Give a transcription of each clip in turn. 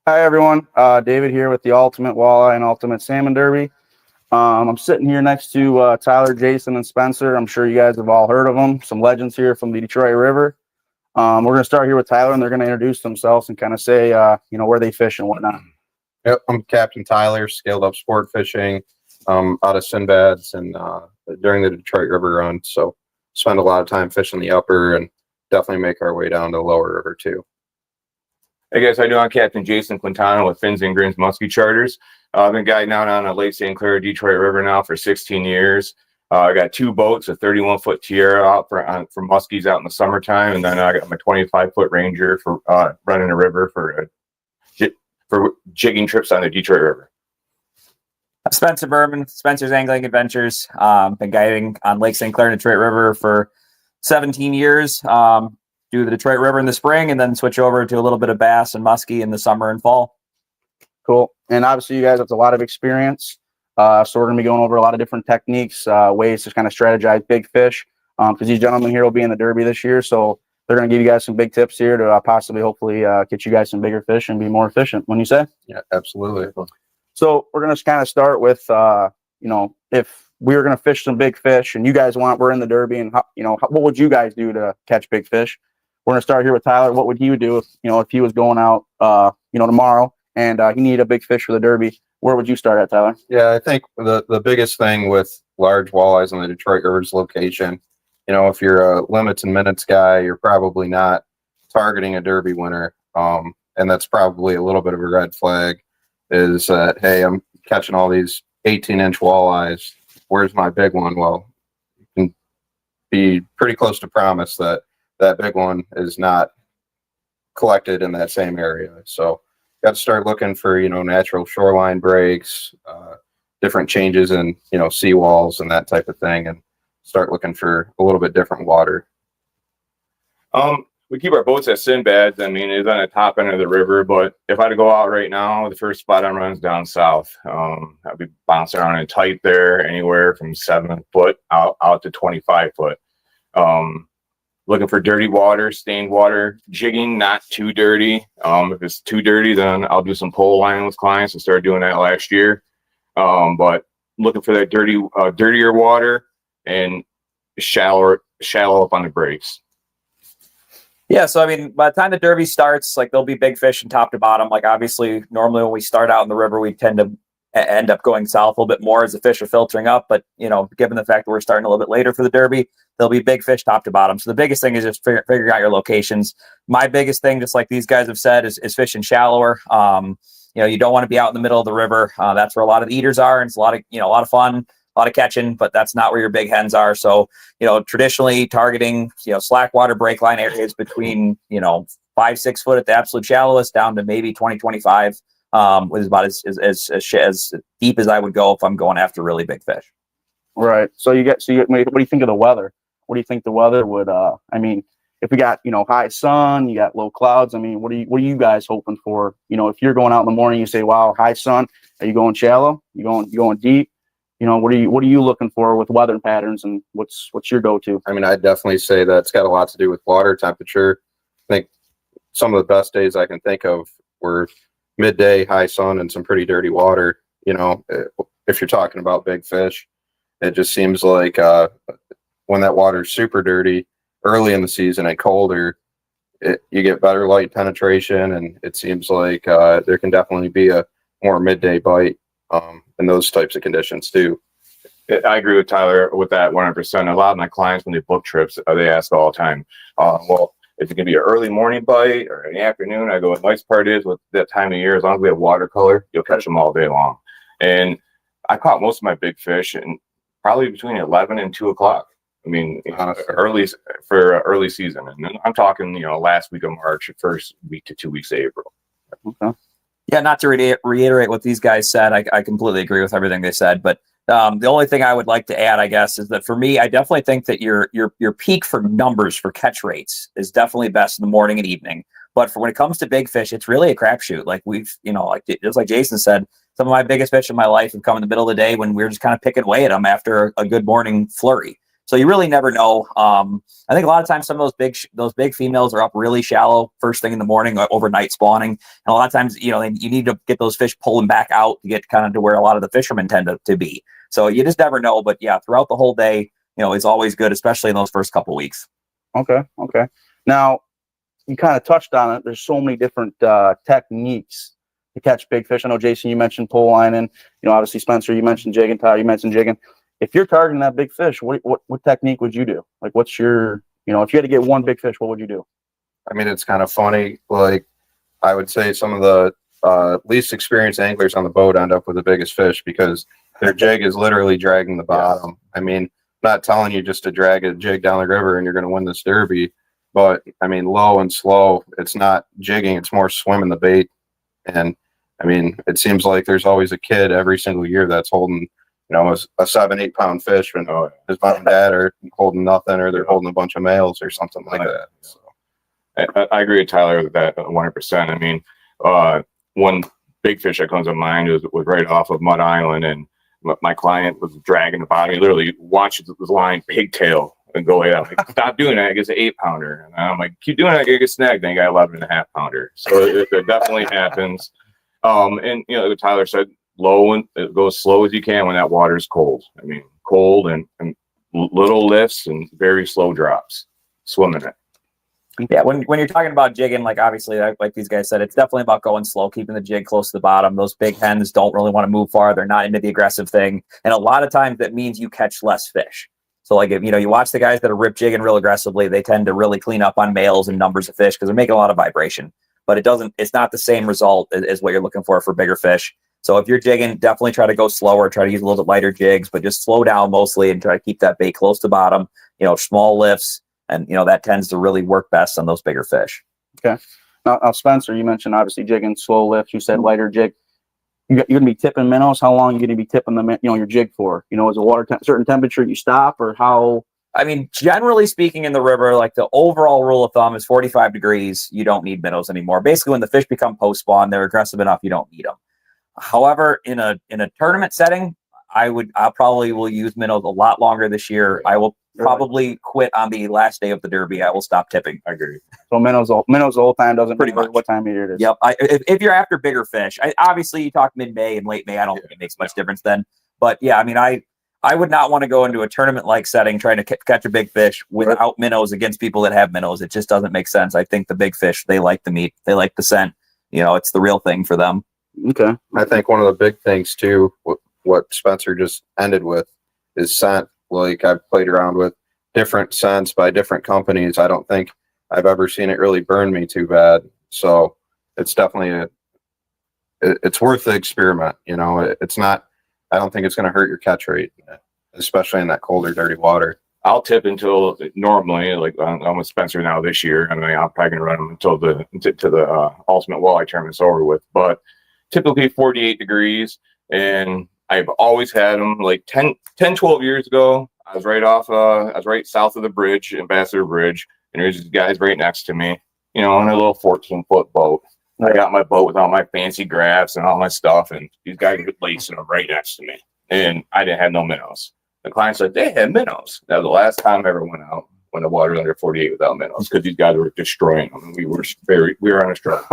Hi, everyone. David here with the Ultimate Walleye and Ultimate Salmon Derby. I'm sitting here next to Tyler, Jason, and Spencer. I'm sure you guys have all heard of them. Some legends here from the Detroit River. We're going to start here with Tyler, and they're going to introduce themselves and kind of say, where they fish and whatnot. Yep, I'm Captain Tyler, scaled up sport fishing out of Sinbad's and during the Detroit River run. So spend a lot of time fishing the upper and definitely make our way down to the lower river too. Hey guys, how you doing? I'm Captain Jason Quintano with Fins and Grins Muskie Charters. I've been guiding out on the Lake St. Clair, Detroit River now for 16 years. I got 2 boats, a 31-foot Tierra out for muskies out in the summertime, and then I got my 25-foot Ranger for running the river for jigging trips on the Detroit River. Spencer Berman, Spencer's Angling Adventures. Been guiding on Lake St. Clair and Detroit River for 17 years. Do the Detroit River in the spring and then switch over to a little bit of bass and muskie in the summer and fall. Cool. And obviously you guys have a lot of experience. So we're going to be going over a lot of different techniques, ways to kind of strategize big fish. Because these gentlemen here will be in the Derby this year. So they're going to give you guys some big tips here to possibly, hopefully, get you guys some bigger fish and be more efficient. Wouldn't you say? Yeah, absolutely. So we're going to kind of start with, if we were going to fish some big fish and you guys we're in the Derby and, what would you guys do to catch big fish? We're going to start here with Tyler. What would he do if he was going out, tomorrow and he needed a big fish for the Derby? Where would you start at, Tyler? Yeah, I think the biggest thing with large walleyes in the Detroit River's location, if you're a limits and minutes guy, you're probably not targeting a Derby winner. And that's probably a little bit of a red flag is that, hey, I'm catching all these 18-inch walleyes. Where's my big one? Well, you can be pretty close to promise that big one is not collected in that same area. So got to start looking for, natural shoreline breaks, different changes in, seawalls and that type of thing, and start looking for a little bit different water. We keep our boats at Sinbad's. I mean, it's on the top end of the river, but if I had to go out right now, the first spot I'm running is down south. I'll be bouncing around in tight there, anywhere from 7 foot out to 25 foot. Looking for dirty water, stained water, jigging, not too dirty. If it's too dirty, then I'll do some pole lining with clients. I started doing that last year. But looking for that dirtier water and shallow up on the breaks. Yeah, so I mean, by the time the Derby starts, there'll be big fish from top to bottom. Obviously, normally when we start out in the river, we tend to end up going south a little bit more as the fish are filtering up. But, given the fact that we're starting a little bit later for the Derby, there'll be big fish top to bottom. So the biggest thing is just figuring out your locations. My biggest thing, just like these guys have said, is fishing shallower. You don't want to be out in the middle of the river. That's where a lot of the eaters are. And it's a lot of fun, a lot of catching, but that's not where your big hens are. So, traditionally targeting, slack water break line areas between, 5-6 foot at the absolute shallowest down to maybe 20-25. Was about as deep as I would go if I'm going after really big fish. Right. So what do you think of the weather? What do you think the weather would? If we got high sun, you got low clouds. What are you guys hoping for? If you're going out in the morning, you say, "Wow, high sun." Are you going shallow? You going deep? What are you looking for with weather patterns, and what's your go-to? I'd definitely say that it's got a lot to do with water temperature. I think some of the best days I can think of were midday, high sun, and some pretty dirty water. If you're talking about big fish, it just seems like when that water's super dirty early in the season and colder, you get better light penetration, and it seems like there can definitely be a more midday bite in those types of conditions too. I agree with Tyler with that 100%. A lot of my clients, when they book trips, they ask all the time, well, if it can be an early morning bite or in the afternoon, I go, the nice part is with that time of year, as long as we have watercolor, you'll catch them all day long. And I caught most of my big fish in probably between 11 and 2 o'clock. Early for early season. And then I'm talking, last week of March, first week to 2 weeks of April. Okay. Yeah, not to reiterate what these guys said, I completely agree with everything they said, but the only thing I would like to add, I guess, is that for me, I definitely think that your peak for numbers for catch rates is definitely best in the morning and evening. But for when it comes to big fish, it's really a crapshoot. Just like Jason said, some of my biggest fish in my life have come in the middle of the day when we're just kind of picking away at them after a good morning flurry. So you really never know. I think a lot of times some of those big females are up really shallow first thing in the morning, overnight spawning. And a lot of times, you need to get those fish pulling back out to get kind of to where a lot of the fishermen tend to be. So you just never know. But yeah, throughout the whole day, is always good, especially in those first couple weeks. Okay. Now, you kind of touched on it. There's so many different techniques to catch big fish. I know, Jason, you mentioned pole lining. Obviously, Spencer, you mentioned jigging. Ty, you mentioned jigging. If you're targeting that big fish, what technique would you do? Like, what's your, if you had to get one big fish, what would you do? I mean, it's kind of funny. Like, I would say some of the least experienced anglers on the boat end up with the biggest fish because their jig is literally dragging the bottom. Yes. I mean, not telling you just to drag a jig down the river and you're going to win this derby, but I mean, low and slow, it's not jigging, it's more swimming the bait. And I mean, it seems like there's always a kid every single year that's holding, a 7-8 pound fish when his mom and dad are holding nothing, or they're holding a bunch of males or something like that. So. I agree with Tyler with that 100%. I mean, one big fish that comes to mind was right off of Mud Island, and my client was dragging the bottom. He literally watches the line pigtail and go away. I'm like, stop doing that. It gets an 8-pounder. And I'm like, keep doing that. You get snagged. Then you got 11.5-pounder. So it definitely happens. And like Tyler said, low and it goes slow as you can when that water is cold. I mean, cold and little lifts and very slow drops. Swimming it. Yeah, when you're talking about jigging, like obviously, like these guys said, it's definitely about going slow, keeping the jig close to the bottom. Those big hens don't really want to move far. They're not into the aggressive thing. And a lot of times that means you catch less fish. So like, if you watch the guys that are rip jigging real aggressively, they tend to really clean up on males and numbers of fish because they're making a lot of vibration. But it's not the same result as what you're looking for bigger fish. So if you're jigging, definitely try to go slower, try to use a little bit lighter jigs, but just slow down mostly and try to keep that bait close to bottom, small lifts. And, that tends to really work best on those bigger fish. Okay. Now, Spencer, you mentioned obviously jigging, slow lifts. You said lighter jig. You're going to be tipping minnows. How long are you going to be tipping them, your jig for? Is a water certain temperature you stop, or how? I mean, generally speaking in the river, like the overall rule of thumb is 45 degrees. You don't need minnows anymore. Basically, when the fish become post-spawn, they're aggressive enough. You don't need them. However, in a tournament setting, I probably will use minnows a lot longer this year. I will probably quit on the last day of the derby. I will stop tipping. I agree. So minnows the whole time, doesn't pretty matter much what time of year it is. Yep. If you're after bigger fish, obviously you talk mid-May and late May. I don't think it makes much difference then. But yeah, I mean, I would not want to go into a tournament-like setting trying to catch a big fish without minnows against people that have minnows. It just doesn't make sense. I think the big fish, they like the meat, they like the scent. It's the real thing for them. Okay. I think one of the big things too, what Spencer just ended with, is scent. Like, I've played around with different scents by different companies. I don't think I've ever seen it really burn me too bad. So it's definitely it's worth the experiment. It's not, I don't think it's going to hurt your catch rate, especially in that colder, dirty water. I'll tip until normally, like I'm with Spencer now this year. I mean, I'm probably going to run them until the ultimate walleye tournament's over with, but typically 48 degrees. And I've always had them like 10, 12 years ago. I was right south of the bridge, Ambassador Bridge, and there's these guys right next to me, on a little 14-foot boat. I got my boat with all my fancy graphs and all my stuff, and these guys were lacing them right next to me. And I didn't have no minnows. The client said they had minnows. That was the last time I ever went out when the water was under 48 without minnows, because these guys were destroying them. And we were on a struggle.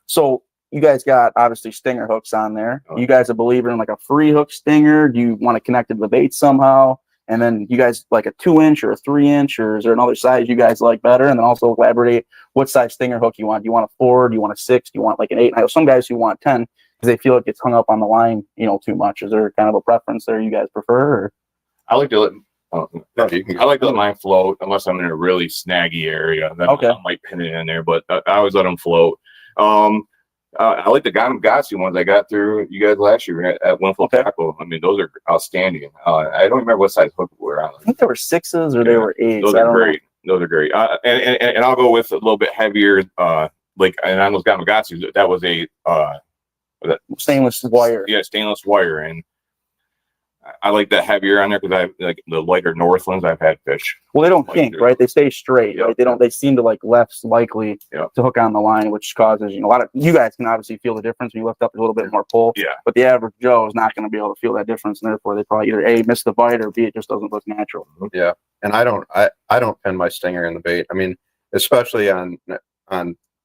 So you guys got obviously stinger hooks on there. You guys a believer in like a free hook stinger? Do you want to connect it to the bait somehow? And then you guys like a 2-inch or a 3-inch, or is there another size you guys like better? And then also elaborate what size stinger hook you want. Do you want a 4? Do you want a 6? Do you want like an 8? I know some guys who want 10 because they feel it gets hung up on the line, too much. Is there kind of a preference there you guys prefer? Or? I like to let mine float unless I'm in a really snaggy area. Then I might pin it in there, but I always let them float. I like the Gamagotchi ones I got through you guys last year at Winfield Tackle. I mean, those are outstanding. I don't remember what size hook we were on. I think there were 6s or there were 8s. Those are great. Those are great. And I'll go with a little bit heavier, and on those Gamagotchis, that was a stainless wire. Yeah, stainless wire. And I like that heavier on there because I like the lighter Northlands. I've had fish. Well, they don't Like kink, they're- right? They stay straight, Yep, right? They don't. They seem to like less likely Yep. to hook on the line, which causes a lot of. You guys can obviously feel the difference when you lift up a little bit more pull. Yeah. But the average Joe is not going to be able to feel that difference, and therefore they probably either A, miss the bite, or B, it just doesn't look natural. Yeah, and I don't pin my stinger in the bait. I mean, especially on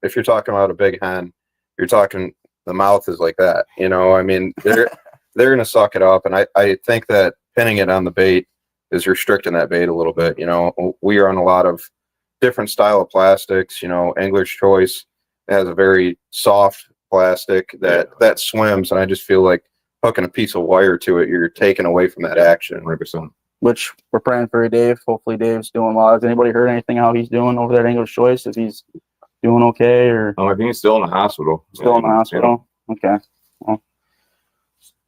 if you're talking about a big hen, you're talking the mouth is like that. You know, I mean, they're gonna suck it up, and I think that pinning it on the bait is restricting that bait a little bit. You know, we are on a lot of different style of plastics. You know, Angler's Choice has a very soft plastic that swims, and I just feel like hooking a piece of wire to it, you're taking away from that action. 100%. Which we're praying for Dave. Hopefully Dave's doing well. Has anybody heard anything how he's doing over there at English Choice? If he's doing okay or I think he's still in the hospital. still in the hospital? Okay. Well,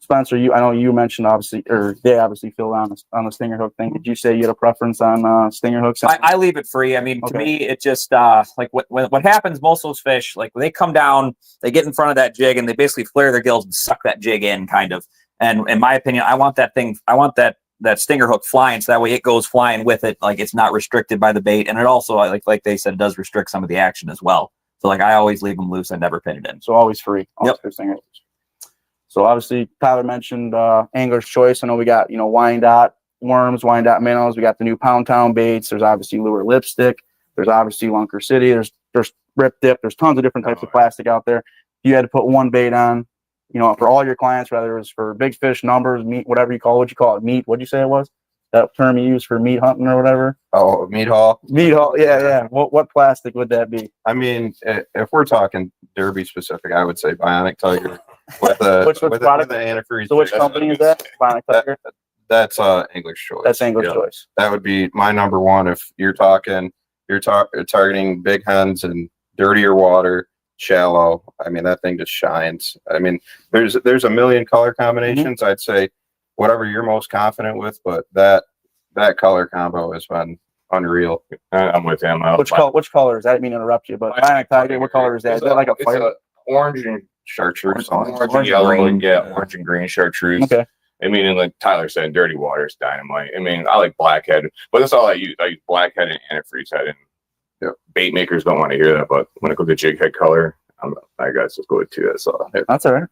Spencer, I know you mentioned obviously, or they obviously filled on the stinger hook thing. Did you say you had a preference on stinger hooks? I leave it free. I mean, to me, it just like what happens. Most of those fish, like when they come down, they get in front of that jig and they basically flare their gills and suck that jig in, kind of. And in my opinion, I want that thing. I want that stinger hook flying, so that way it goes flying with it. Like it's not restricted by the bait, and it also, like they said, does restrict some of the action as well. So like I always leave them loose. I never pin it in. So always free. Yep. Free stinger hooks. So obviously Tyler mentioned Angler's Choice. I know we got Wyandotte worms, Wyandotte minnows. We got the new Pound Town baits. There's obviously lure lipstick. There's obviously Lunker City. There's Rip Dip. There's tons of different types of plastic out there. If you had to put one bait on, for all your clients, whether it was for big fish, numbers, meat, whatever you call it, meat. What'd you say it was? That term you use for meat hunting or whatever? Oh, meat haul. Meat haul. Yeah. What plastic would that be? I mean, if we're talking derby specific, I would say Bionic Tiger with Which with product? the antifreeze. So which company is that? Bionic Tiger? That's English Choice. That's English Yeah. Choice. That would be my number one. If you're targeting big hens and dirtier water, shallow. I mean, that thing just shines. I mean, there's a million color combinations. I'd say whatever you're most confident with, but that color combo has been unreal. I'm with him. Which color is that? I didn't mean to interrupt you, but Bionic Tiger, what color is that? Is that like a fire? Orange and Chartreuse. orange and yellow, orange and green chartreuse. Okay. I mean, and like Tyler said, dirty water is dynamite. I mean, I like blackhead, but that's all I use. I use blackhead and antifreeze head, and bait makers don't want to hear that. But when it goes to jig head color, I guys just go with two. That's all. That's all right.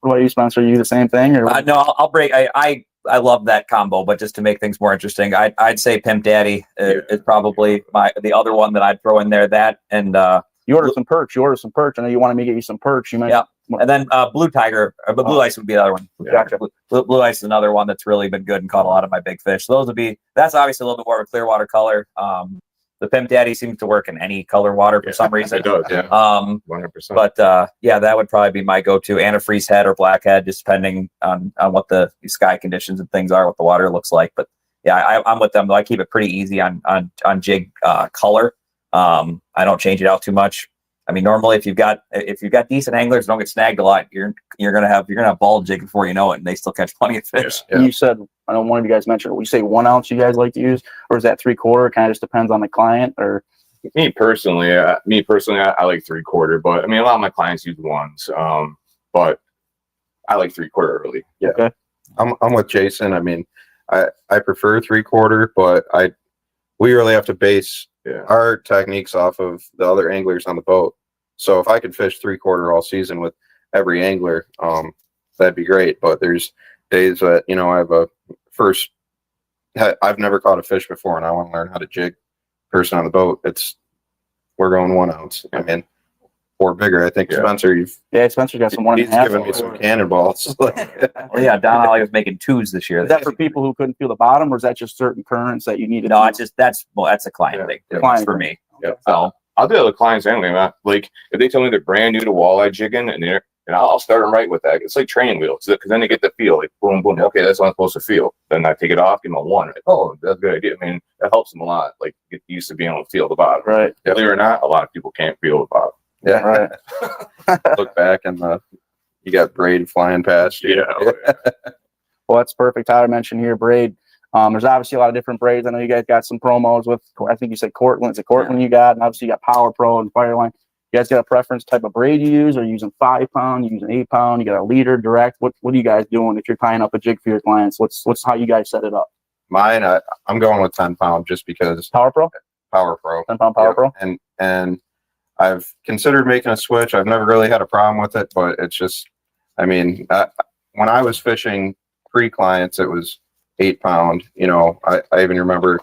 What about you, Spencer? Are you the same thing? Or No, I'll break. I love that combo, but just to make things more interesting, I'd say Pimp Daddy is probably the other one that I'd throw in there. That and you ordered some perch. I know you wanted me to get you some perch. You might. Yeah. And then Blue Tiger, but Blue Ice would be the other one. Gotcha. Blue Ice is another one that's really been good and caught a lot of my big fish. So that's obviously a little bit more of a clear water color. The Pimp Daddy seems to work in any color water for some reason. It does, yeah. 100%. But that would probably be my go-to. Antifreeze head or blackhead, just depending on what the sky conditions and things are, what the water looks like. But yeah, I'm with them though. I keep it pretty easy on jig color. I don't change it out too much. I mean, normally if you've got decent anglers, don't get snagged a lot, you're gonna have ball jig before you know it, and they still catch plenty of fish. Yeah. You said, I know one of you guys mentioned, you say 1 ounce you guys like to use, or is that 3/4? Kind of just depends on the client, or Me personally, I like 3/4, but I mean, a lot of my clients use ones. But I like 3/4 early. Yeah. Okay. I'm with Jason. I mean, I prefer 3/4, but we really have to base our techniques off of the other anglers on the boat. So if I could fish 3/4 all season with every angler, that'd be great. But there's days that, I've never caught a fish before and I want to learn how to jig person on the boat. We're going 1 ounce. I mean, or bigger. I think Spencer, Spencer's got some 1.5. He's giving me some cannonballs. Well, yeah, Don Ollie was making 2s this year. Is that for people who couldn't feel the bottom, or is that just certain currents that you need to? No, that's a client thing. That's for me. Yeah. So I'll do the clients anyway, man. Like if they tell me they're brand new to walleye jigging, and I'll start them right with that. It's like training wheels, because then they get the feel. Like boom, boom. Okay, that's what I'm supposed to feel. Then I take it off, give them a 1. Like, oh, that's a good idea. I mean, that helps them a lot. Like get used to being able to feel the bottom. Right. Believe it or not, a lot of people can't feel the bottom. Yeah. Right. Look back and you got braid flying past you. Yeah. Well, that's perfect. Tyler mentioned here braid. There's obviously a lot of different braids. I know you guys got some promos with, I think you said Cortland. It's a Cortland you got, and obviously you got Power Pro and Fireline. You guys got a preference type of braid you use? Are you using 5 pound? You using 8 pound? You got a leader direct? What are you guys doing if you're tying up a jig for your clients? What's how you guys set it up? Mine, I'm going with 10 pound just because Power Pro? Power Pro. 10 pound Power Pro? And I've considered making a switch. I've never really had a problem with it, but it's just, I mean, when I was fishing pre-clients, it was 8 pound. You know, I even remember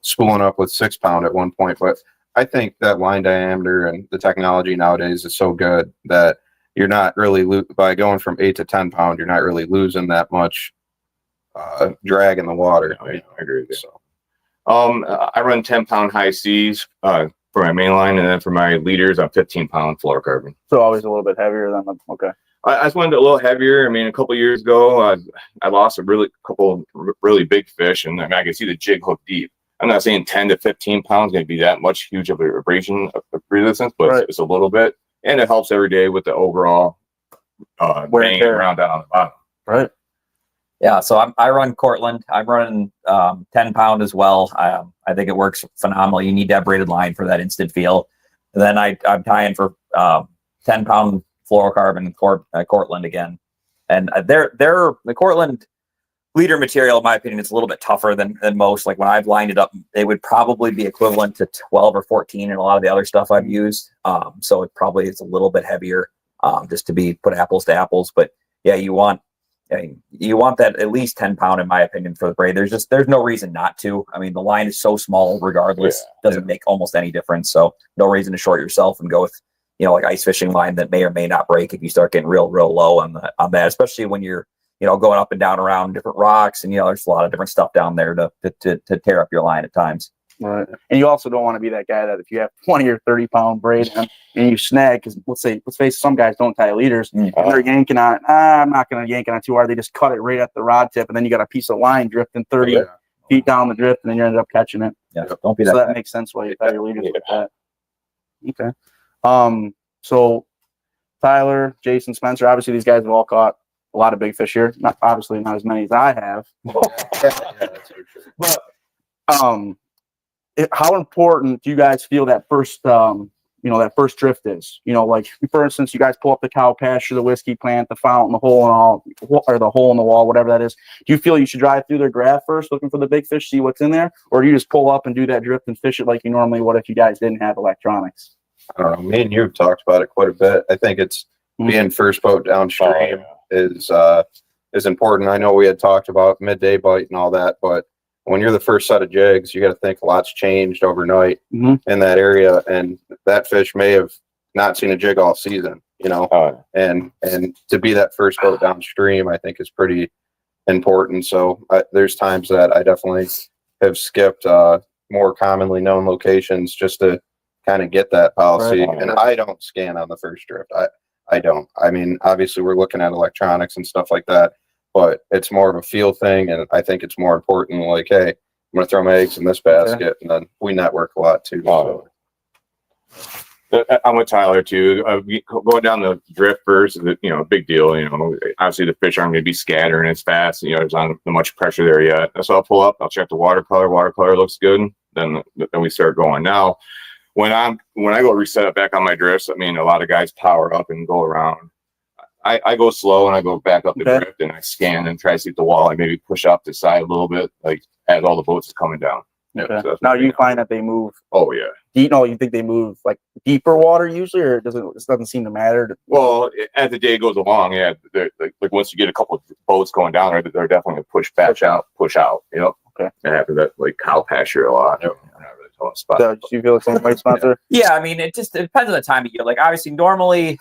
spooling up with 6 pound at one point, but I think that line diameter and the technology nowadays is so good that you're not really by going from 8 to 10 pound, you're not really losing that much drag in the water. I agree with you. So, I run 10 pound high seas for my main line, and then for my leaders, I'm 15 pound fluorocarbon. So always a little bit heavier than the, okay. I just wanted it a little heavier. I mean, a couple years ago, I lost a couple really big fish, and I mean, I could see the jig hook deep. I'm not saying 10 to 15 pounds going to be that much huge of a abrasion of resistance, but right. it's a little bit, and it helps every day with the overall banging around down on the bottom. Right. Yeah, so I run Cortland. I'm running 10 pound as well. I think it works phenomenal. You need that braided line for that instant feel. And then I'm tying for 10 pound fluorocarbon Cortland again. And the Cortland leader material, in my opinion, is a little bit tougher than most. Like when I've lined it up, they would probably be equivalent to 12 or 14 in a lot of the other stuff I've used. So it probably is a little bit heavier just to be put apples to apples. But yeah, you want that at least 10 pound, in my opinion, for the braid. There's no reason not to. I mean, the line is so small regardless, doesn't make almost any difference. So no reason to short yourself and go with, like ice fishing line that may or may not break if you start getting real low on that, especially when you're, going up and down around different rocks, and there's a lot of different stuff down there to tear up your line at times. Right. And you also don't want to be that guy that if you have 20 or 30 pound braid and you snag, because let's face it, some guys don't tie leaders and they're yanking on it. I'm not going to yank on it too hard. They just cut it right at the rod tip, and then you got a piece of line drifting 30 feet down the drift, and then you end up catching it. Yeah, don't be that. So that makes sense why you tie your leaders with that. Okay. So Tyler, Jason, Spencer, obviously these guys have all caught a lot of big fish here. Not as many as I have. But how important do you guys feel that first that first drift is? Like for instance, you guys pull up the cow pasture, the whiskey plant, the fountain, the hole and all, or the hole in the wall, whatever that is. Do you feel you should drive through their graph first, looking for the big fish, see what's in there, or do you just pull up and do that drift and fish it like you normally would if you guys didn't have electronics? I don't know. Me and you have talked about it quite a bit. I think it's being first boat downstream is important. I know we had talked about midday bite and all that, but when you're the first set of jigs, you got to think a lot's changed overnight in that area, and that fish may have not seen a jig all season. And to be that first boat downstream, I think is pretty important. So there's times that I definitely have skipped more commonly known locations just to kind of get that policy. Right. And I don't scan on the first drift. I don't. I mean, obviously we're looking at electronics and stuff like that, but it's more of a feel thing. And I think it's more important, like, hey, I'm going to throw my eggs in this basket. And then we network a lot too. So. I'm with Tyler too. Going down the drift first is a big deal. Obviously the fish aren't going to be scattering as fast. There's not much pressure there yet. So I'll pull up, I'll check the watercolor. Watercolor looks good. Then we start going. Now, when I go reset it back on my drifts, I mean, a lot of guys power up and go around. I go slow and I go back up the drift and I scan and try to see the wall. I maybe push up the side a little bit, like as all the boats are coming down. Okay. So now you find that they move. Oh yeah. You think they move like deeper water usually, or it doesn't seem to matter? Well, as the day goes along, yeah, like once you get a couple of boats going down there, they're definitely push out. Okay. That happens at like cow pasture a lot. Spot. So, do you feel the same way, Spencer? Yeah, I mean, it depends on the time of year. Like, obviously, normally,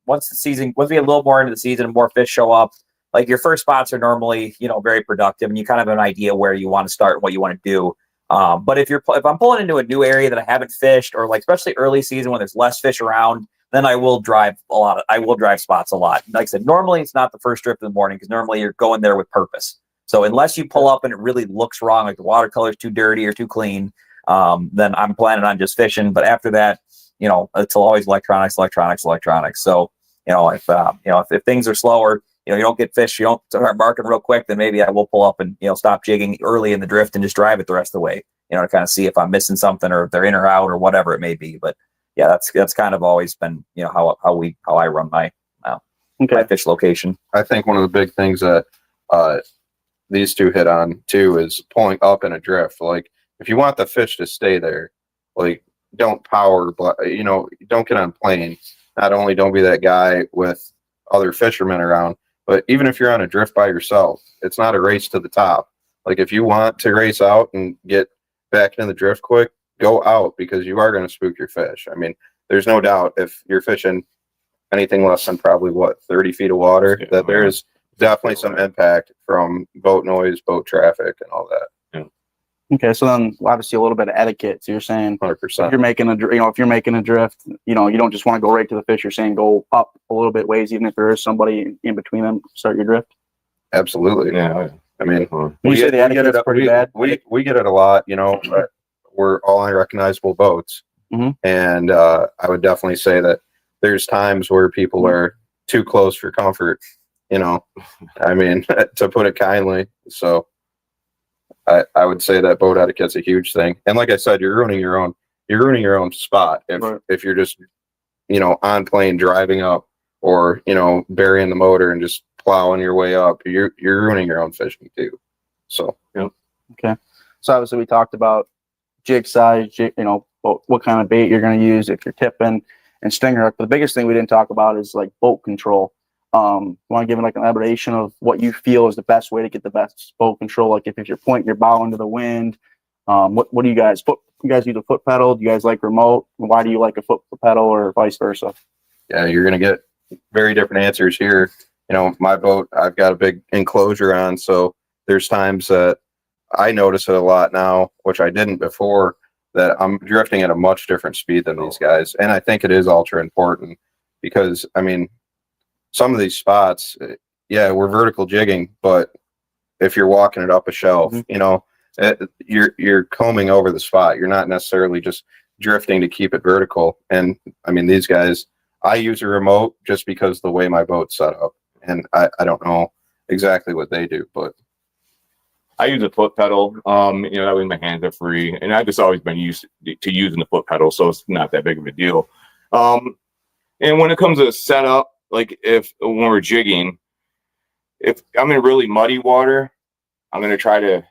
once we get a little more into the season and more fish show up, like your first spots are normally, very productive, and you kind of have an idea where you want to start and what you want to do. But if I'm pulling into a new area that I haven't fished, or like especially early season when there's less fish around, then I will drive spots a lot. Like I said, normally it's not the first drift in the morning because normally you're going there with purpose. So unless you pull up and it really looks wrong, like the watercolor's too dirty or too clean, then I'm planning on just fishing. But after that, it's always electronics. So, if things are slower, you don't get fish, you don't start marking real quick, then maybe I will pull up and, stop jigging early in the drift and just drive it the rest of the way, to kind of see if I'm missing something or if they're in or out or whatever it may be. But yeah, that's kind of always been, you know, how I run my my fish location. I think one of the big things that these two hit on too is pulling up in a drift. Like if you want the fish to stay there, like don't you know, don't get on plane. Not only don't be that guy with other fishermen around, but even if you're on a drift by yourself, it's not a race to the top. Like if you want to race out and get back in the drift quick, go out, because you are going to spook your fish. I mean, there's no doubt if you're fishing anything less than probably 30 feet of water, that there's definitely some impact from boat noise, boat traffic, and all that. Okay, so then obviously a little bit of etiquette. So you're saying 100%. if you're making if you're making a drift, you know, you don't just want to go right to the fish. You're saying go up a little bit ways, even if there is somebody in between them, start your drift. Absolutely. Yeah. I mean, you say the etiquette's pretty bad. We get it a lot, you know, but we're all unrecognizable boats. And I would definitely say that there's times where people are too close for comfort, you know, I mean, to put it kindly. So I would say that boat etiquette's a huge thing. And like I said, you're ruining your own spot if you're just, you know, on plane driving up, or, you know, burying the motor and just plowing your way up. You're ruining your own fishing too. So okay. So obviously we talked about jig size, you know, what kind of bait you're going to use if you're tipping, and stinger hook. But the biggest thing we didn't talk about is like boat control. Want to give like an elaboration of what you feel is the best way to get the best boat control? Like if you're pointing your bow into the wind, what do you guys you guys use a foot pedal? Do you guys like remote? Why do you like a foot pedal, or vice versa? Yeah, you're gonna get very different answers here. You know, my boat, I've got a big enclosure on, so there's times that I notice it a lot now, which I didn't before, that I'm drifting at a much different speed than these guys. And I think it is ultra important because, I mean, some of these spots, yeah, we're vertical jigging, but if you're walking it up a shelf, you know, you're combing over the spot. You're not necessarily just drifting to keep it vertical. And I mean, these guys, I use a remote just because the way my boat's set up, and I don't know exactly what they do, but I use a foot pedal. You know, that way my hands are free, and I've just always been used to using the foot pedal, so it's not that big of a deal. And when it comes to setup, like when we're jigging, if I'm in really muddy water, I'm going to try to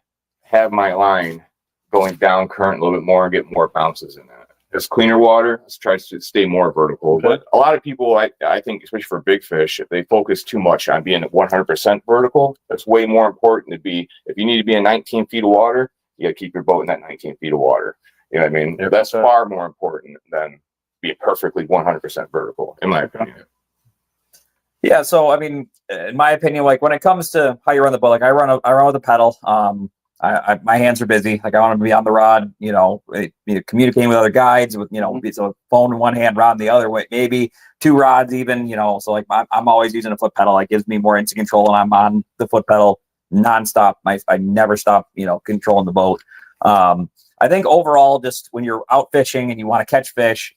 have my line going down current a little bit more and get more bounces in that. It's cleaner water, let's try to stay more vertical. Okay. But a lot of people, I think, especially for big fish, if they focus too much on being 100% vertical, that's way more important to be. If you need to be in 19 feet of water, you got to keep your boat in that 19 feet of water. You know what I mean? Yeah, that's far more important than being perfectly 100% vertical, in my opinion. Yeah, so I mean, in my opinion, like when it comes to how you run the boat, like I run with a pedal. My hands are busy. Like I want to be on the rod, you know, communicating with other guides with, you know, it's a phone in one hand, rod in the other way, maybe two rods even, you know. So like I'm always using a foot pedal. It gives me more instant control, and I'm on the foot pedal nonstop. I never stop, you know, controlling the boat. I think overall, just when you're out fishing and you want to catch fish,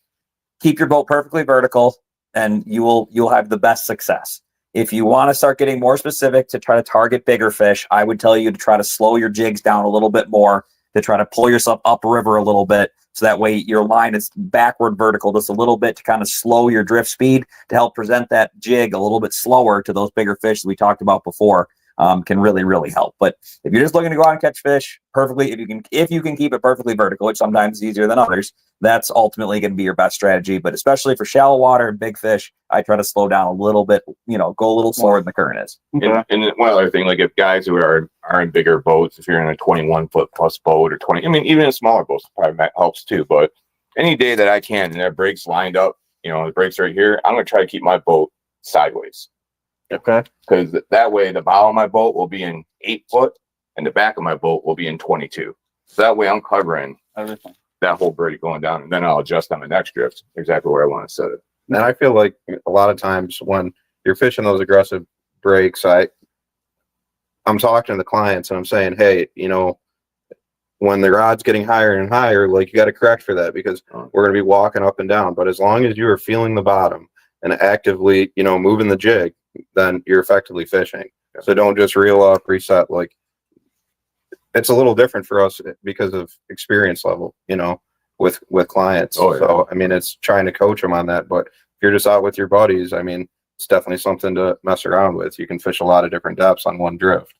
keep your boat perfectly vertical, and you'll have the best success. If you want to start getting more specific to try to target bigger fish, I would tell you to try to slow your jigs down a little bit more, to try to pull yourself upriver a little bit, so that way your line is backward vertical just a little bit to kind of slow your drift speed to help present that jig a little bit slower to those bigger fish that we talked about before. Can really, really help. But if you're just looking to go out and catch fish perfectly, if you can keep it perfectly vertical, which sometimes is easier than others, that's ultimately going to be your best strategy. But especially for shallow water and big fish, I try to slow down a little bit, you know, go a little slower than the current is. Okay. And one other thing, like if guys who are in bigger boats, if you're in a 21 foot plus boat or 20, I mean, even in smaller boats probably helps too. But any day that I can and their brakes lined up, you know, the brakes right here, I'm going to try to keep my boat sideways. Okay. Because that way the bow of my boat will be in 8 foot and the back of my boat will be in 22. So that way I'm covering everything, that whole birdie going down, and then I'll adjust on the next drift exactly where I want to set it. And I feel like a lot of times when you're fishing those aggressive breaks, I'm talking to the clients and I'm saying, hey, you know, when the rod's getting higher and higher, like you got to correct for that, because we're going to be walking up and down. But as long as you are feeling the bottom and actively, you know, moving the jig, then you're effectively fishing. So don't just reel up, reset. Like it's a little different for us because of experience level, you know. with clients. Oh, yeah. So, I mean, it's trying to coach them on that. But if you're just out with your buddies, I mean, it's definitely something to mess around with. You can fish a lot of different depths on one drift.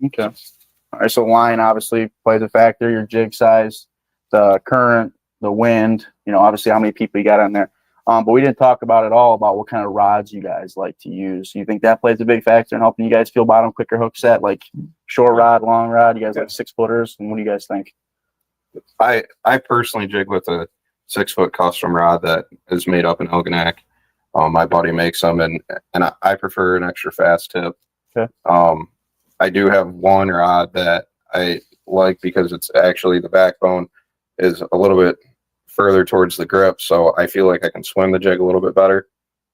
Okay. All right. So line obviously plays a factor. Your jig size, the current, the wind. You know, obviously how many people you got on there. But we didn't talk about at all about what kind of rods you guys like to use. You think that plays a big factor in helping you guys feel bottom quicker hook set, like short rod, long rod? You guys like 6-footers? And what do you guys think? I personally jig with a 6-foot custom rod that is made up in Elginak. My buddy makes them, and I prefer an extra fast tip. Okay. I do have one rod that I like because it's actually the backbone is a little bit further towards the grip, so I feel like I can swim the jig a little bit better.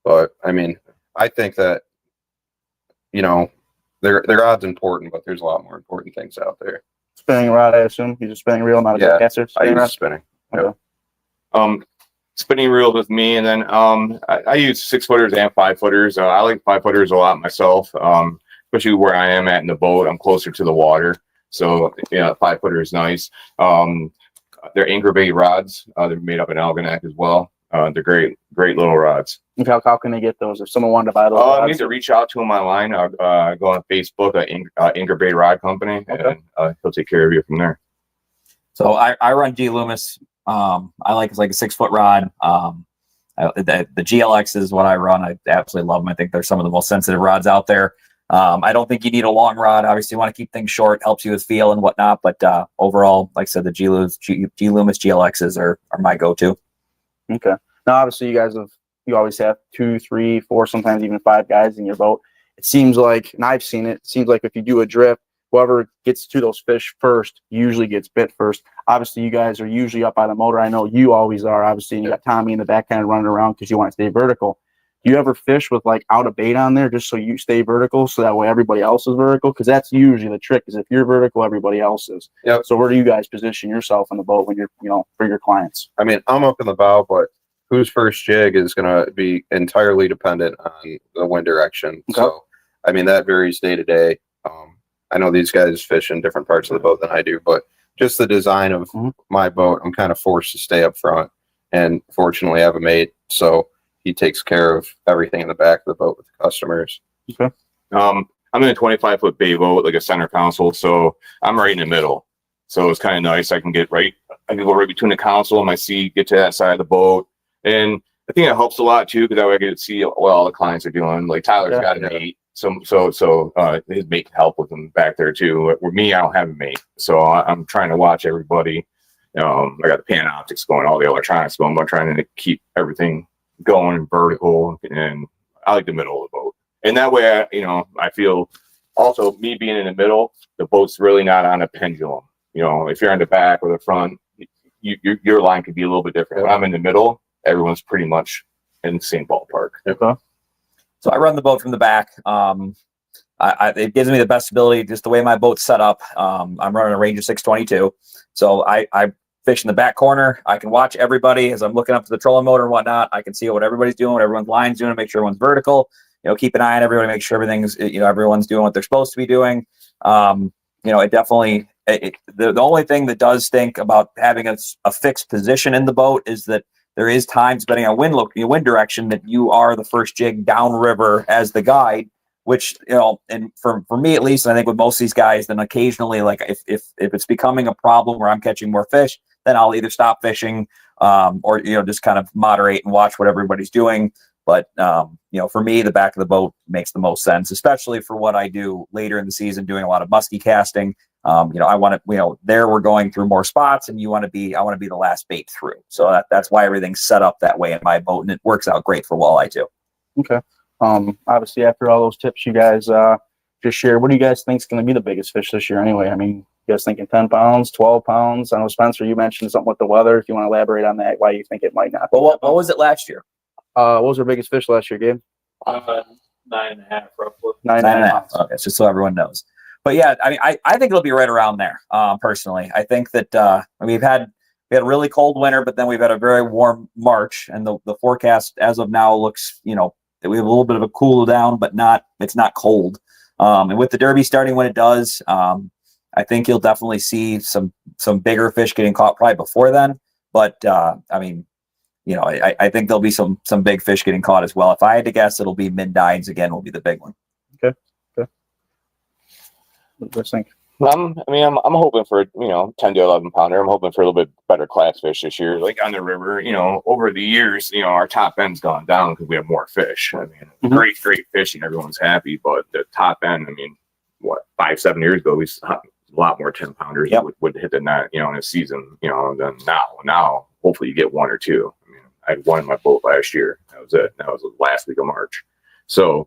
But I mean, I think that, you know, their rod's important, but there's a lot more important things out there. Spinning rod, I assume. Use a spinning reel, not a caster. I use Rod? spinning. Okay. Yep. Spinning reels with me, and then I use 6-footers and 5-footers. I like 5-footers a lot myself, especially where I am at in the boat. I'm closer to the water, so yeah, 5-footer is nice. They're anchor bait rods. They're made up in Algonac as well. They're great little rods. Okay, how can they get those? If someone wanted to buy those, I need to reach out to them online. Go on Facebook, Anchor Bait Rod Company, Okay. and he'll take care of you from there. So I run G Loomis. I like a 6-foot rod. The GLX is what I run. I absolutely love them. I think they're some of the most sensitive rods out there. I don't think you need a long rod. Obviously, you want to keep things short. Helps you with feel and whatnot. But overall, like I said, the G Loomis GLXs are my go-to. Okay. Now, obviously, you always have 2, 3, 4, sometimes even 5 guys in your boat. It seems like, and I've seen it, if you do a drift, whoever gets to those fish first usually gets bit first. Obviously, you guys are usually up by the motor. I know you always are. Obviously, and you got Tommy in the back kind of running around because you want to stay vertical. Do you ever fish with like out of bait on there just so you stay vertical so that way everybody else is vertical? Because that's usually the trick, is if you're vertical, everybody else is. Yep. So where do you guys position yourself on the boat when you're, for your clients? I mean, I'm up in the bow, but whose first jig is going to be entirely dependent on the wind direction. Okay. So, I mean, that varies day to day. I know these guys fish in different parts of the boat than I do, but just the design of my boat, I'm kind of forced to stay up front. And fortunately, I have a mate, so he takes care of everything in the back of the boat with the customers. Okay. I'm in a 25-foot bay boat, like a center console, so I'm right in the middle. So it's kind of nice. I can go right between the console and my seat, get to that side of the boat. And I think it helps a lot too, because that way I get to see what all the clients are doing. Like Tyler's got a mate, so his mate can help with him back there too. With me, I don't have a mate, so I'm trying to watch everybody. I got the Panoptics going, all the electronics going, but I'm trying to keep everything going vertical, and I like the middle of the boat. And that way, I feel also, me being in the middle, the boat's really not on a pendulum. If you're in the back or the front, your line could be a little bit different. When I'm in the middle, everyone's pretty much in the same ballpark. Okay. So I run the boat from the back. It gives me the best ability, just the way my boat's set up. I'm running a Ranger 622. So I fish in the back corner. I can watch everybody as I'm looking up to the trolling motor and whatnot. I can see what everybody's doing, what everyone's line's doing, make sure everyone's vertical. Keep an eye on everybody, make sure everything's, everyone's doing what they're supposed to be doing. It definitely, the only thing that does stink about having a fixed position in the boat is that there is times, depending on wind direction, that you are the first jig downriver as the guide, which, and for me at least, and I think with most of these guys, then occasionally, like if it's becoming a problem where I'm catching more fish, then I'll either stop fishing or, just kind of moderate and watch what everybody's doing. But, for me, the back of the boat makes the most sense, especially for what I do later in the season, doing a lot of muskie casting. I want to, there we're going through more spots, and I want to be the last bait through. So that's why everything's set up that way in my boat, and it works out great for walleye too. Okay. Obviously, after all those tips you guys just shared, what do you guys think is going to be the biggest fish this year anyway? I mean, you guys thinking 10 pounds, 12 pounds? I know, Spencer, you mentioned something with the weather. If you want to elaborate on that, why you think it might not. Well, what was it last year? What was our biggest fish last year, Gabe? 9.5 roughly. 9.5. Okay, just so everyone knows. But yeah, I mean, I think it'll be right around there. Personally, I think that we had a really cold winter, but then we've had a very warm March, and the forecast as of now looks, we have a little bit of a cool down, but it's not cold. And with the Derby starting when it does, I think you'll definitely see some bigger fish getting caught probably before then. But I mean, you know, I think there'll be some big fish getting caught as well. If I had to guess, it'll be mid-nines again. Will be the big one. Okay. What do you guys think? I'm hoping for 10 to 11 pounder. I'm hoping for a little bit better class fish this year. Like on the river, over the years, our top end's gone down because we have more fish. I mean, great fishing, everyone's happy, but the top end, I mean, 5-7 years ago, we saw a lot more 10 pounders would hit the net, in a season, than now. Hopefully, you get one or two. I mean, I had one in my boat last year. That was it. That was the last week of March. So,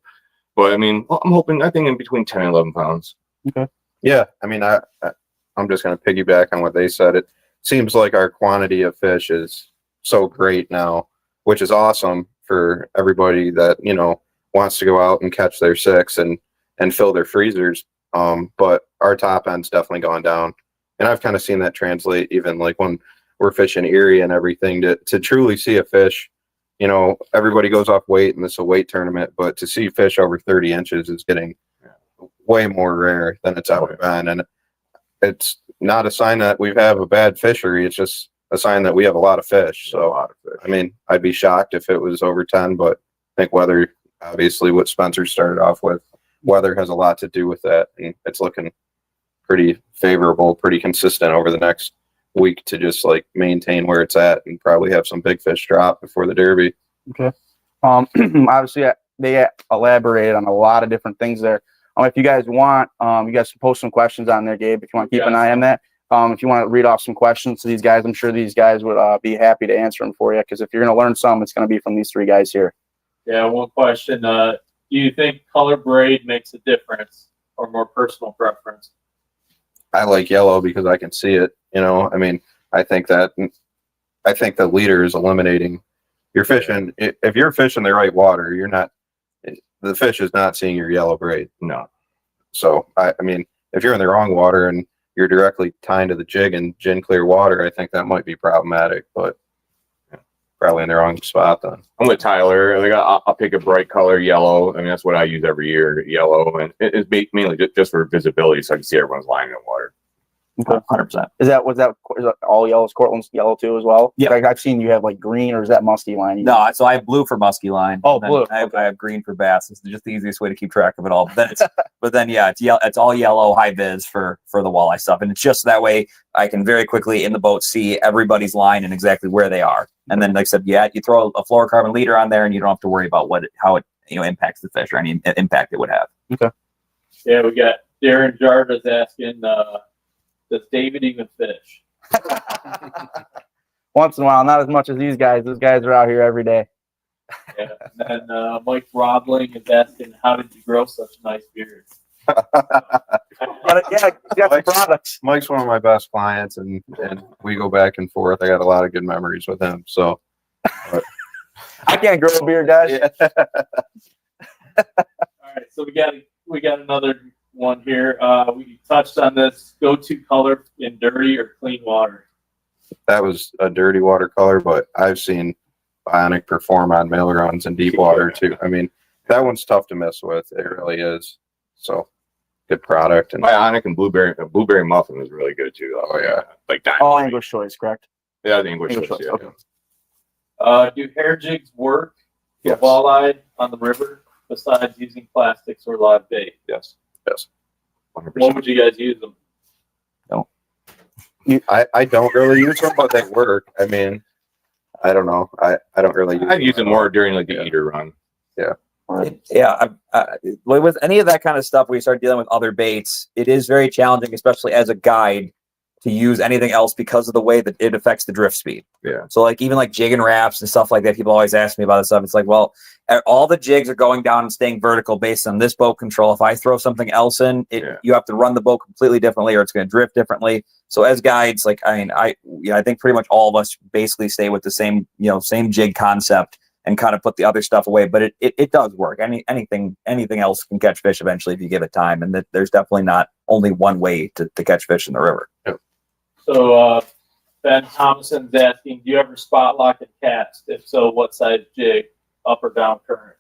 but I mean, I'm hoping. I think in between 10 and 11 pounds. Okay. Yeah, I mean, I'm just going to piggyback on what they said. It seems like our quantity of fish is so great now, which is awesome for everybody that wants to go out and catch their 6 and fill their freezers. But our top end's definitely gone down, and I've kind of seen that translate even like when we're fishing Erie and everything to truly see a fish. Everybody goes off weight and this is a weight tournament, but to see fish over 30 inches is getting way more rare than it's ever been. And it's not a sign that we have a bad fishery. It's just a sign that we have a lot of fish. So, I mean, I'd be shocked if it was over 10, but I think weather, obviously what Spencer started off with, weather has a lot to do with that. And it's looking pretty favorable, pretty consistent over the next week to just like maintain where it's at and probably have some big fish drop before the Derby. Okay. Obviously they elaborated on a lot of different things there. If you guys want, you guys can post some questions on there, Gabe, if you want to keep an eye on that. If you want to read off some questions to these guys, I'm sure these guys would be happy to answer them for you, because if you're going to learn some, it's going to be from these 3 guys here. Yeah, one question. Do you think color braid makes a difference or more personal preference? I like yellow because I can see it. I mean, I think the leader is eliminating. You're fishing. If you're fishing the right water, you're not. The fish is not seeing your yellow braid. No. So I mean, if you're in the wrong water and you're directly tying to the jig in gin clear water, I think that might be problematic. But probably in the wrong spot then. I'm with Tyler. Like I'll pick a bright color, yellow. I mean, that's what I use every year, yellow, and it's mainly just for visibility, so I can see everyone's line in the water. 100%. Is that all yellows? Cortland's yellow too as well? Yeah. Like I've seen you have like green, or is that muskie line? No, so I have blue for muskie line. Oh, blue. I have green for bass. It's just the easiest way to keep track of it all. But then it's all yellow high vis for the walleye stuff, and it's just that way I can very quickly in the boat see everybody's line and exactly where they are. And then, like I said, you throw a fluorocarbon leader on there, and you don't have to worry about how it impacts the fish or any impact it would have. Okay. Yeah, we got Darren Jarvis asking, does David even fish? Once in a while, not as much as these guys. Those guys are out here every day. Yeah. And then Mike Robling is asking, how did you grow such a nice beard? But you got some products. Mike's one of my best clients, and we go back and forth. I got a lot of good memories with him. So I can't grow a beard, guys. yeah. All right, so we got another one here. We touched on this. Go-to color in dirty or clean water. That was a dirty watercolor, but I've seen Bionic perform on male runs in deep water too. I mean, that one's tough to mess with. It really is. So good product. And Bionic and blueberry muffin is really good too. Oh yeah, like that. All English choice, correct? Yeah, the English. English choice, choice, yeah. okay. Do hair jigs work for Yes. walleye on the river besides using plastics or live bait? Yes. 100%. What would you guys use them? I don't really use them, but they work. I mean, I don't know. I don't really use I'd use it them. more during like the eater run. With any of that kind of stuff, we start dealing with other baits. It is very challenging, especially as a guide, to use anything else because of the way that it affects the drift speed. Yeah. So like even like jig and wraps and stuff like that, people always ask me about this stuff. It's like, well, all the jigs are going down and staying vertical based on this boat control. If I throw something else in, you have to run the boat completely differently, or it's going to drift differently. So as guides, like I think pretty much all of us basically stay with the same jig concept and kind of put the other stuff away. But it does work. Anything else can catch fish eventually if you give it time. And there's definitely not only one way to catch fish in the river. Yep. So Ben Thomason's asking, do you ever spot lock and cast? If so, what size jig, up or down current?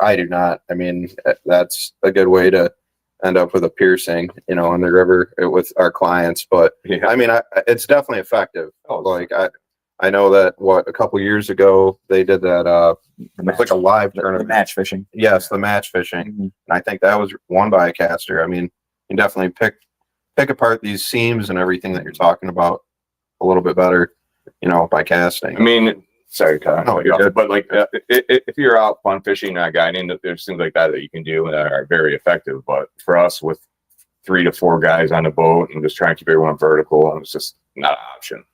I do not. I mean, that's a good way to end up with a piercing, in the river with our clients. But Yeah. I mean, it's definitely effective. Like I know that a couple years ago they did that. It's like a live the tournament. match fishing. Yes, the match fishing, Mhm. and I think that was won by a caster. I mean, you definitely pick apart these seams and everything that you're talking about a little bit better, by casting. I mean, sorry, Kyle. No, you're good. But like, if you're out fun fishing, not guiding, there's things like that you can do that are very effective. But for us, with 3 to 4 guys on the boat and just trying to keep everyone vertical, it's just not an option.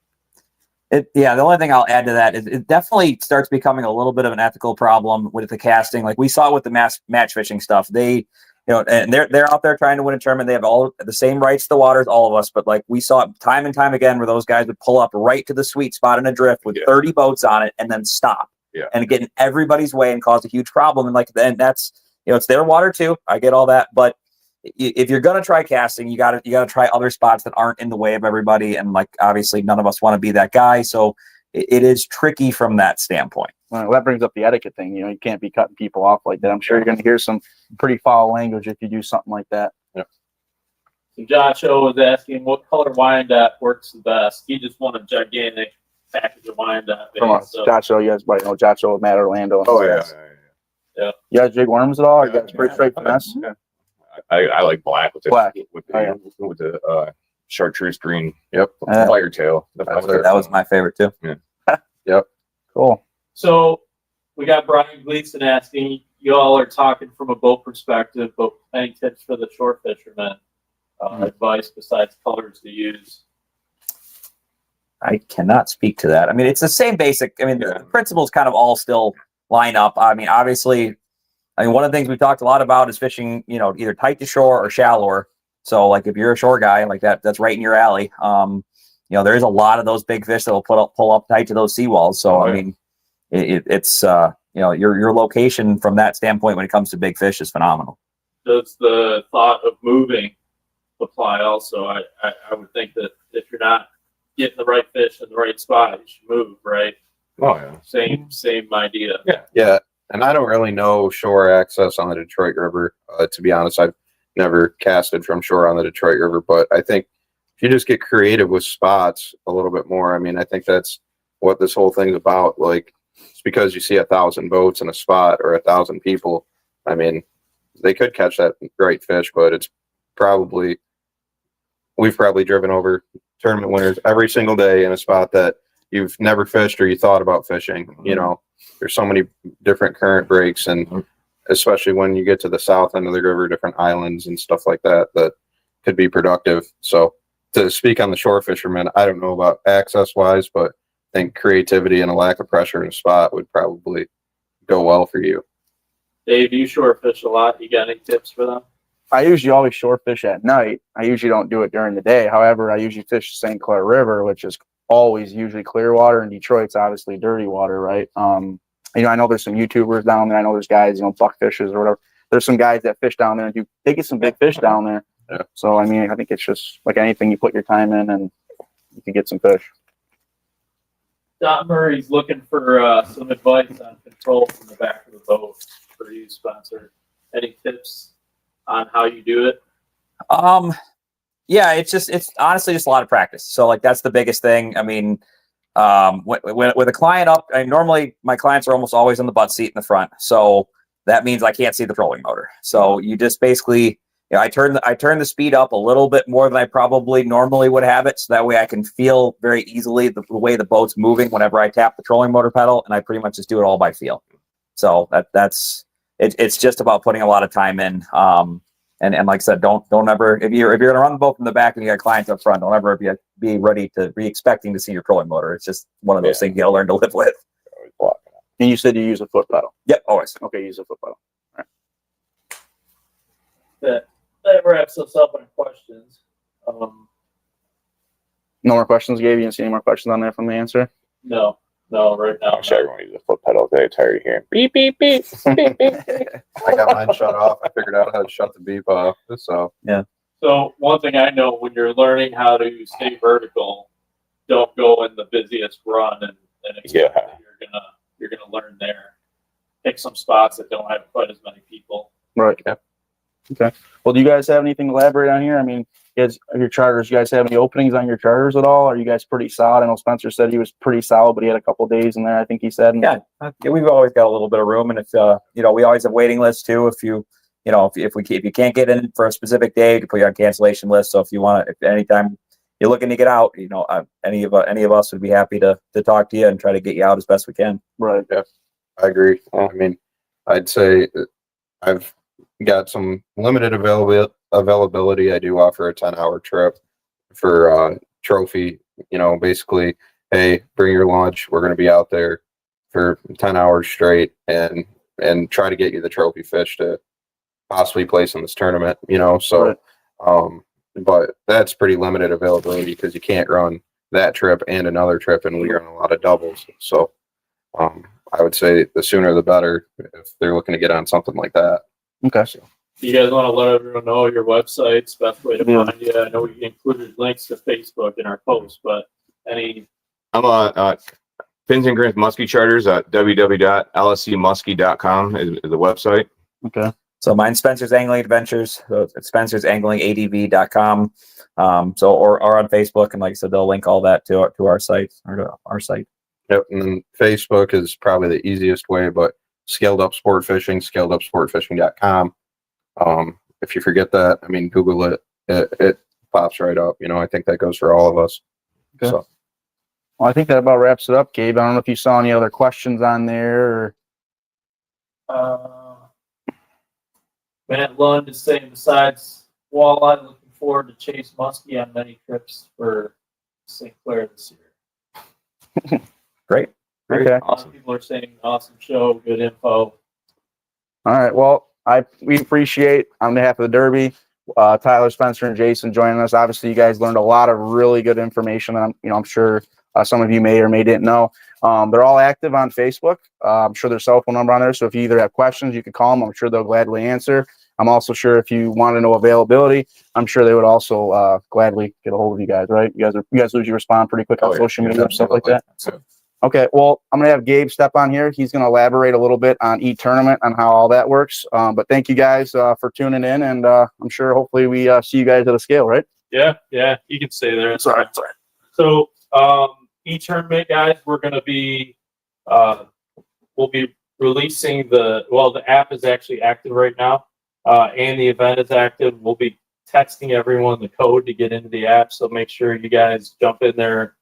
The only thing I'll add to that is it definitely starts becoming a little bit of an ethical problem with the casting. Like we saw with the match fishing stuff, they, and they're out there trying to win a tournament. They have all the same rights to the water as all of us, but like we saw it time and time again where those guys would pull up right to the sweet spot in a drift with 30 boats on it and then stop and get in everybody's way and cause a huge problem. And then that's, it's their water too. I get all that, but if you're going to try casting, you got to try other spots that aren't in the way of everybody. And like, obviously none of us want to be that guy. So it is tricky from that standpoint. Well, that brings up the etiquette thing. You can't be cutting people off like that. I'm sure you're going to hear some pretty foul language if you do something like that. Yeah. So Joshua was asking what color Wyandotte works the best. He just wanted a gigantic package of Wyandotte. Come on, Joshua, you guys might know Joshua with Matt Orlando. Oh yeah. You guys jig worms at all? Or you guys pretty straight finesse? Yeah. I like black with the chartreuse green. Yep. Fire tail. That was my favorite too. Yeah. Yep. Cool. So we got Brian Gleason asking, you all are talking from a boat perspective, but any tips for the shore fishermen? Advice besides colors to use? I cannot speak to that. I mean, it's the same basic. I mean, the principles kind of all still line up. I mean, obviously, one of the things we've talked a lot about is fishing, either tight to shore or shallower. So like if you're a shore guy like that, that's right in your alley. There's a lot of those big fish that will pull up tight to those seawalls. So, I mean, it's your location from that standpoint when it comes to big fish is phenomenal. Does the thought of moving apply also? I would think that if you're not getting the right fish in the right spot, you should move, right? Oh yeah. Same idea. Yeah. And I don't really know shore access on the Detroit River. To be honest, I've never casted from shore on the Detroit River, but I think if you just get creative with spots a little bit more, I mean, I think that's what this whole thing's about. Like, it's because you see 1,000 boats in a spot or 1,000 people. I mean, they could catch that great fish, but we've probably driven over tournament winners every single day in a spot that you've never fished or you thought about fishing. There's so many different current breaks, and especially when you get to the south end of the river, different islands and stuff like that could be productive. So to speak on the shore fishermen, I don't know about access wise, but I think creativity and a lack of pressure in a spot would probably go well for you. Dave, you shore fish a lot. You got any tips for them? I usually always shore fish at night. I usually don't do it during the day. However, I usually fish the St. Clair River, which is always usually clear water, and Detroit's obviously dirty water, right? I know there's some YouTubers down there. I know there's guys, buck fishers or whatever. There's some guys that fish down there and they get some big fish down there. Yeah. So, I mean, I think it's just like anything, you put your time in and you can get some fish. Don Murray's looking for some advice on control from the back of the boat for you, Spencer. Any tips on how you do it? Yeah, it's honestly just a lot of practice. So like, that's the biggest thing. I mean, with a client up, normally my clients are almost always on the butt seat in the front. So that means I can't see the trolling motor. So you just basically, I turn the speed up a little bit more than I probably normally would have it. So that way I can feel very easily the way the boat's moving whenever I tap the trolling motor pedal, and I pretty much just do it all by feel. So it's just about putting a lot of time in. And like I said, don't ever, if you're going to run the boat from the back and you got clients up front, don't ever be ready to be expecting to see your trolling motor. It's just one of those things you got to learn to live with. And you said you use a foot pedal. Yep, always. Okay, use a foot pedal. All right. That wraps us up on questions. No more questions, Gabe? You didn't see any more questions on there from the answer? No, right now. I'm sure everyone uses a foot pedal. They're tired of hearing beep, beep, beep, beep, beep. I got mine shut off. I figured out how to shut the beep off. So yeah. So one thing I know, when you're learning how to stay vertical, don't go in the busiest run and expect that you're gonna learn there. Pick some spots that don't have quite as many people. Right. Yeah. Okay. Well, do you guys have anything to elaborate on here? I mean, your charters, you guys have any openings on your charters at all? Are you guys pretty solid? I know Spencer said he was pretty solid, but he had a couple days in there, I think he said. Yeah, we've always got a little bit of room, and if we always have waiting lists too. If you can't get in for a specific day, to put you on cancellation list. So if you want to, if anytime you're looking to get out, any of us would be happy to talk to you and try to get you out as best we can. Right. Yeah, I agree. I mean, I'd say I've got some limited availability. I do offer a 10-hour trip for trophy. Basically, hey, bring your lunch. We're going to be out there for 10 hours straight and try to get you the trophy fish to possibly place in this tournament. So, right. But that's pretty limited availability because you can't run that trip and another trip, and we run a lot of doubles. So, I would say the sooner the better if they're looking to get on something like that. Okay. So. You guys want to let everyone know your websites, best way to find you? I know we included links to Facebook in our post, but any? I'm on Fins and Grins Muskie Charters at www.lscmuskie.com is the website. Okay. So mine's Spencer's Angling Adventures. So it's spencersanglingadv.com. Or on Facebook, and like I said, they'll link all that to our site or to our site. Yep, and then Facebook is probably the easiest way, but Scaled Up Sport Fishing, scaledupsportfishing.com. If you forget that, I mean, Google it, it pops right up. I think that goes for all of us. Okay. So. Well, I think that about wraps it up, Gabe. I don't know if you saw any other questions on there. Matt Lund is saying, besides walleye, looking forward to chase muskie on many trips for St. Clair this year. Great. Okay. Awesome. People are saying awesome show, good info. All right. Well, we appreciate, on behalf of the Derby, Tyler, Spencer, and Jason joining us. Obviously, you guys learned a lot of really good information. I'm sure some of you may or may didn't know. They're all active on Facebook. I'm sure there's cell phone number on there. So if you either have questions, you can call them. I'm sure they'll gladly answer. I'm also sure if you want to know availability, I'm sure they would also gladly get a hold of you guys. Right? You guys usually respond pretty quick on social media and stuff like that. Okay, well, I'm going to have Gabe step on here. He's going to elaborate a little bit on e-tournament, on how all that works. But thank you guys for tuning in, and I'm sure hopefully we see you guys at a scale, right? Yeah, you can stay there. Sorry. So, e-tournament, guys, we're going to be, we'll be releasing the app is actually active right now, and the event is active. We'll be texting everyone the code to get into the app, so make sure you guys jump in there,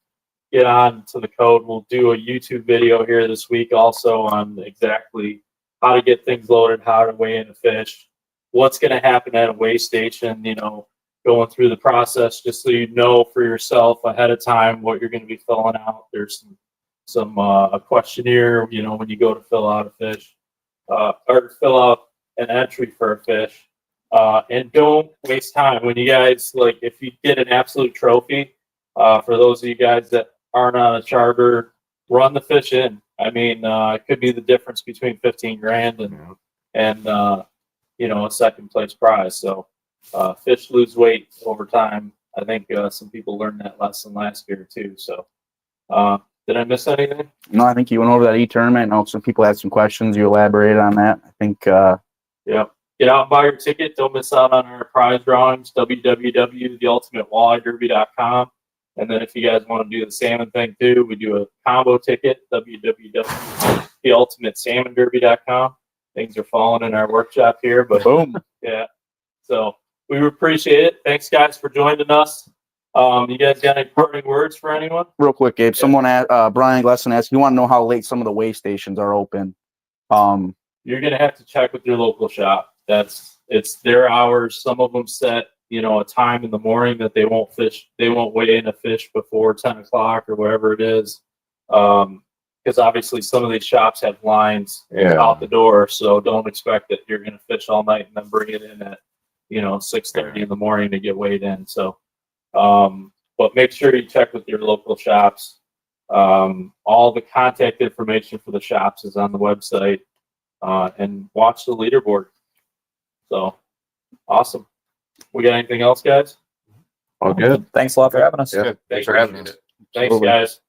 get on to the code. We'll do a YouTube video here this week also on exactly how to get things loaded, how to weigh in a fish, what's going to happen at a weigh station, going through the process, just so you know for yourself ahead of time what you're going to be filling out. There's some a questionnaire, when you go to fill out a fish, or fill out an entry for a fish. And don't waste time. When you guys, if you get an absolute trophy, for those of you guys that aren't on a charter, run the fish in. I mean, it could be the difference between 15 grand and a second place prize. So fish lose weight over time. I think some people learned that lesson last year too. So did I miss anything? No, I think you went over that e-tournament. I know some people had some questions. You elaborated on that. I think. Yeah. Get out and buy your ticket. Don't miss out on our prize drawings. www.theultimatewalleyederby.com. And then if you guys want to do the salmon thing too, we do a combo ticket, www.theultimatesalmonderby.com. Things are falling in our workshop here, but boom. Yeah. So we appreciate it. Thanks guys for joining us. You guys got any parting words for anyone? Real quick, Gabe. Yeah. Someone asked, Brian Glesson asked, you want to know how late some of the weigh stations are open? You're going to have to check with your local shop. It's their hours. Some of them set, a time in the morning that they won't weigh in a fish before 10 o'clock or wherever it is. Because obviously some of these shops have lines out the door. So don't expect that you're going to fish all night and then bring it in at, 6:30 in the morning to get weighed in. So, but make sure you check with your local shops. All the contact information for the shops is on the website, and watch the leaderboard. So awesome. We got anything else, guys? All good. Thanks a lot for having us. Yeah. Thanks for having us. Thanks, guys.